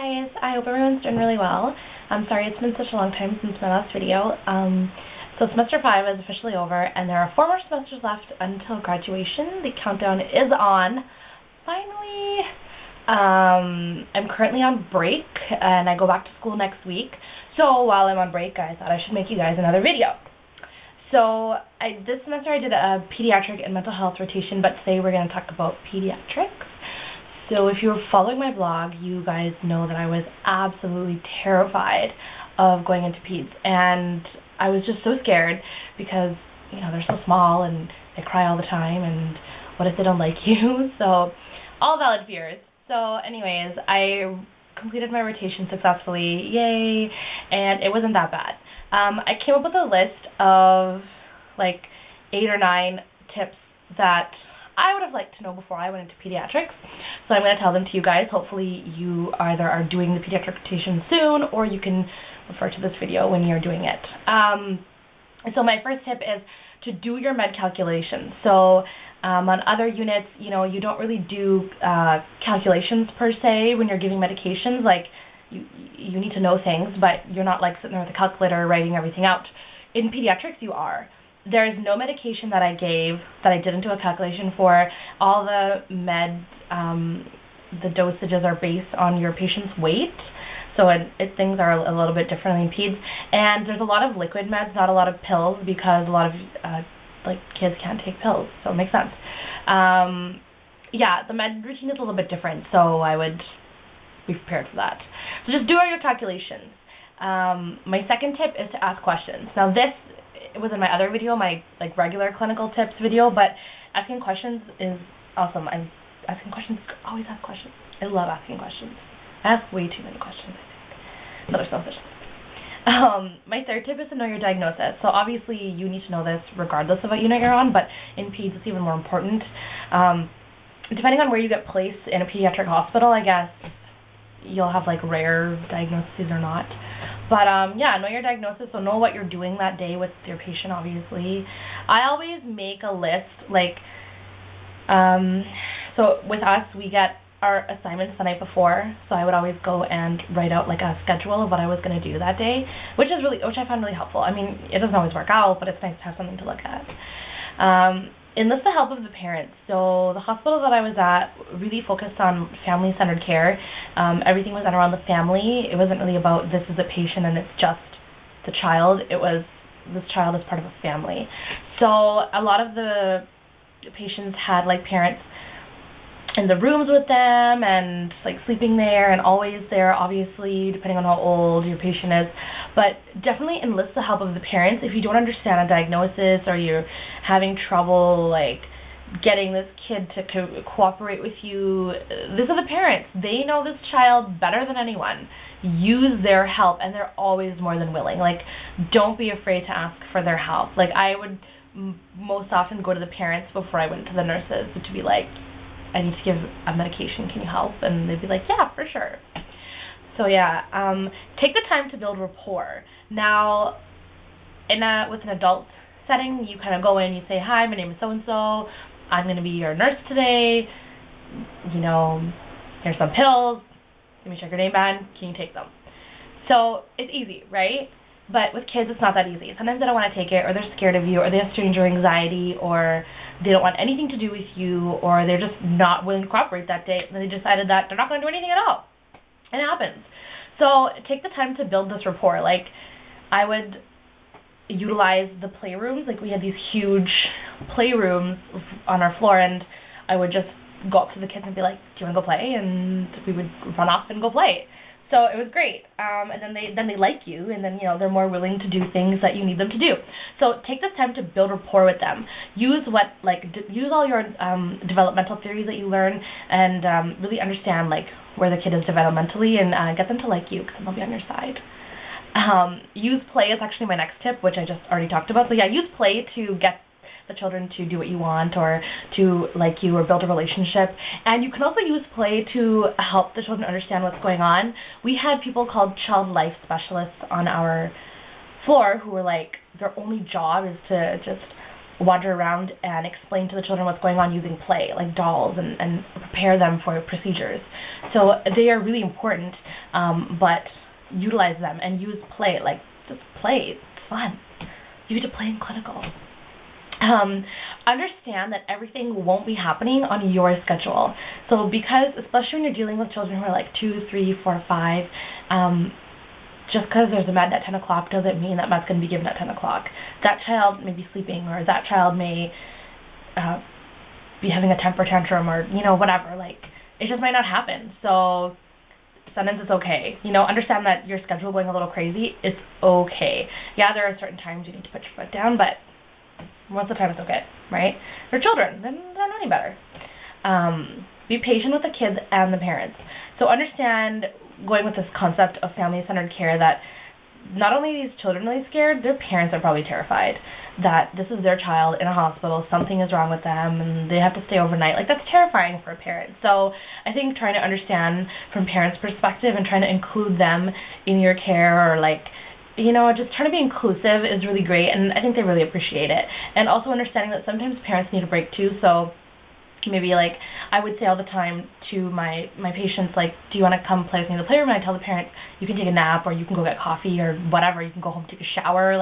guys, I hope everyone's doing really well. I'm sorry it's been such a long time since my last video. So semester 5 is officially over, and there are 4 more semesters left until graduation. The countdown is on. Finally! I'm currently on break, and I go back to school next week. So while I'm on break, I thought I should make you guys another video. So this semester I did a pediatric and mental health rotation, but today we're going to talk about pediatrics. So if you were following my blog, you guys know that I was absolutely terrified of going into peds, and I was just so scared because, you know, they're so small and they cry all the time, and what if they don't like you? So all valid fears. So anyways, I completed my rotation successfully, yay, and it wasn't that bad. I came up with a list of like 8 or 9 tips that I would have liked to know before I went into pediatrics. So I'm going to tell them to you guys. Hopefully you either are doing the pediatric rotation soon, or you can refer to this video when you're doing it. So my first tip is to do your med calculations. So on other units, you know, you don't really do calculations per se when you're giving medications. Like you need to know things, but you're not like sitting there with a calculator writing everything out. In pediatrics, you are. There is no medication that I gave that I didn't do a calculation for. All the meds, the dosages are based on your patient's weight, so things are a little bit different in peds. And there's a lot of liquid meds, not a lot of pills, because a lot of like kids can't take pills, so it makes sense. Yeah, the med routine is a little bit different, so I would be prepared for that. So just do all your calculations. My second tip is to ask questions. Now this was in my other video, my like regular clinical tips video, but asking questions is awesome. Always ask questions. I love asking questions. I ask way too many questions, I think. No, there's no such thing. My third tip is to know your diagnosis. So obviously you need to know this regardless of what unit you're on, but in peds it's even more important. Depending on where you get placed in a pediatric hospital, I guess you'll have like rare diagnoses or not. But yeah, know your diagnosis, so know what you're doing that day with your patient, obviously. I always make a list, like, so with us, we get our assignments the night before, so I would always go and write out like a schedule of what I was going to do that day, which I found really helpful. I mean, it doesn't always work out, but it's nice to have something to look at. Enlist the help of the parents. So the hospital that I was at really focused on family-centered care. Everything was done around the family. It wasn't really about this is a patient and it's just the child. It was this child is part of a family. So a lot of the patients had like parents in the rooms with them and like sleeping there and always there, obviously, depending on how old your patient is. But definitely enlist the help of the parents. If you don't understand a diagnosis or you're having trouble like getting this kid to cooperate with you, these are the parents. They know this child better than anyone. Use their help, and they're always more than willing. Like, don't be afraid to ask for their help. Like, I would most often go to the parents before I went to the nurses to be like, I need to give a medication, can you help? And they'd be like, yeah, for sure. So yeah, take the time to build rapport. Now, with an adult setting, you kind of go in, you say, hi, my name is so-and-so, I'm going to be your nurse today, you know, here's some pills, let me check your name band, can you take them? So it's easy, right? But with kids, it's not that easy. Sometimes they don't want to take it, or they're scared of you, or they have stranger anxiety, or they don't want anything to do with you, or they're just not willing to cooperate that day, and they decided that they're not going to do anything at all. It happens. So take the time to build this rapport. Like, I would utilize the playrooms. Like, we had these huge playrooms on our floor, and I would just go up to the kids and be like, do you want to go play? And we would run off and go play. So it was great. And then they like you, and then, you know, they're more willing to do things that you need them to do. So take this time to build rapport with them. Use all your developmental theories that you learn, and really understand like where the kid is developmentally, and get them to like you, because they'll be on your side. Use play is actually my next tip, which I just already talked about. So yeah, use play to get the children to do what you want, or to like you, or build a relationship. And you can also use play to help the children understand what's going on. We had people called child life specialists on our floor who were like, their only job is to just wander around and explain to the children what's going on using play, like dolls, and prepare them for procedures. So they are really important, but utilize them and use play. Like, just play. It's fun. You get to play in clinical. Understand that everything won't be happening on your schedule. So because, especially when you're dealing with children who are like 2, 3, 4, 5, just because there's a med at 10 o'clock doesn't mean that med's going to be given at 10 o'clock. That child may be sleeping, or that child may be having a temper tantrum, or, whatever. Like, it just might not happen. So sometimes it's okay. Understand that your schedule going a little crazy, it's okay. Yeah, there are certain times you need to put your foot down, but most of the time it's okay, right? They're children. They don't know any better. Be patient with the kids and the parents. So understand, going with this concept of family-centered care, that not only are these children really scared, their parents are probably terrified that this is their child in a hospital, something is wrong with them, and they have to stay overnight. Like, that's terrifying for a parent. So I think trying to understand from parents' perspective and trying to include them in your care, or just trying to be inclusive, is really great, and I think they really appreciate it. And also understanding that sometimes parents need a break too, so maybe, I would say all the time to my patients, do you want to come play with me in the playroom? And I tell the parent, you can take a nap, or you can go get coffee, or whatever. You can go home, take a shower.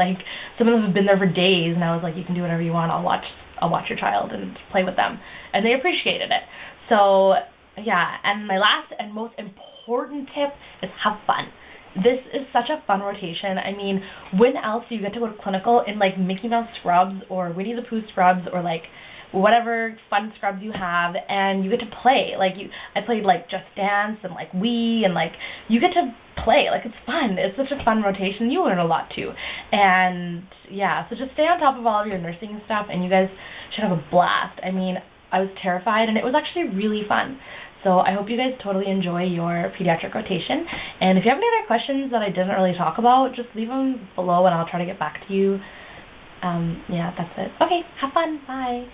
Some of them have been there for days, and I was like, you can do whatever you want. I'll watch your child and play with them. And they appreciated it. So, yeah, and my last and most important tip is have fun. This is such a fun rotation. I mean, when else do you get to go to clinical in, Mickey Mouse scrubs, or Winnie the Pooh scrubs, or, whatever fun scrubs you have, and you get to play. I played Just Dance and Wii, and you get to play. It's fun. It's such a fun rotation. You learn a lot too. And yeah, so just stay on top of all of your nursing stuff, and you guys should have a blast. I mean, I was terrified, and it was actually really fun. So I hope you guys totally enjoy your pediatric rotation. And if you have any other questions that I didn't really talk about, just leave them below, and I'll try to get back to you. Yeah, that's it. Okay, have fun. Bye.